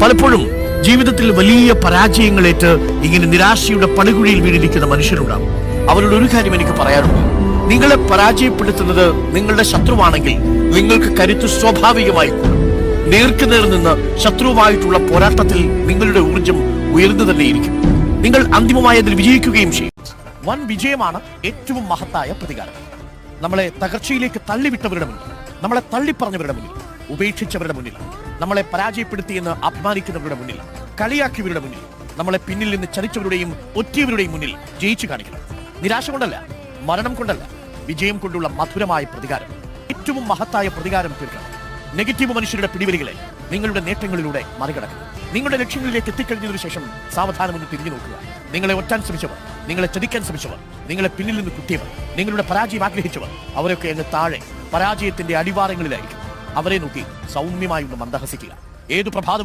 പലപ്പോഴും ജീവിതത്തിൽ വലിയ പരാജയങ്ങളേറ്റ് ഇങ്ങനെ നിരാശയുടെ പടുകുഴിയിൽ വീണിരിക്കുന്ന മനുഷ്യരുണ്ടാകും. അവരോട് ഒരു കാര്യം എനിക്ക് പറയാനുണ്ട്. നിങ്ങളെ പരാജയപ്പെടുത്തുന്നത് നിങ്ങളുടെ ശത്രുവാണെങ്കിൽ നിങ്ങൾക്ക് കരുത്ത് സ്വാഭാവികമായി കൂടും. നേർക്കുനേർ നിന്ന് ശത്രുവുമായിട്ടുള്ള പോരാട്ടത്തിൽ നിങ്ങളുടെ ഊർജം ഉയർന്നു തന്നെയിരിക്കും. നിങ്ങൾ അന്തിമമായി അതിൽ വിജയിക്കുകയും ചെയ്യും. വൻ വിജയമാണ് ഏറ്റവും മഹത്തായ പ്രതികാരം. നമ്മളെ തകർച്ചയിലേക്ക് തള്ളിവിട്ടവരുടെ മുന്നിൽ, നമ്മളെ തള്ളിപ്പറഞ്ഞവരുടെ മുന്നിൽ, ഉപേക്ഷിച്ചവരുടെ മുന്നിൽ, നമ്മളെ പരാജയപ്പെടുത്തിയെന്ന് അഭിമാനിക്കുന്നവരുടെ മുന്നിൽ, കളിയാക്കിയവരുടെ മുന്നിൽ, നമ്മളെ പിന്നിൽ നിന്ന് ചതിച്ചവരുടെയും ഒറ്റിയവരുടെയും മുന്നിൽ ജയിച്ചു കാണിക്കണം. നിരാശ കൊണ്ടല്ല, മരണം കൊണ്ടല്ല, വിജയം കൊണ്ടുള്ള മധുരമായ പ്രതികാരം, ഏറ്റവും മഹത്തായ പ്രതികാരം തീർക്കണം. നെഗറ്റീവ് മനുഷ്യരുടെ പിടിവലികളെ നിങ്ങളുടെ നേട്ടങ്ങളിലൂടെ മറികടക്കുക. നിങ്ങളുടെ ലക്ഷ്യങ്ങളിലേക്ക് എത്തിക്കഴിഞ്ഞതിനു ശേഷം സാവധാനം ഒന്ന് തിരിഞ്ഞു നോക്കുക. നിങ്ങളെ ഒറ്റാൻ ശ്രമിച്ചവർ, നിങ്ങളെ ചതിക്കാൻ ശ്രമിച്ചവർ, നിങ്ങളെ പിന്നിൽ നിന്ന് കുത്തിയവർ, നിങ്ങളുടെ പരാജയം ആഗ്രഹിച്ചവർ, അവരൊക്കെ അങ്ങ് താഴെ പരാജയത്തിന്റെ അടിവാരങ്ങളിലായിരിക്കും. അവരെ നോക്കി സൗമ്യമായി ഒന്ന് മന്ദഹസിക്കുക. ഏതു പ്രഭാതം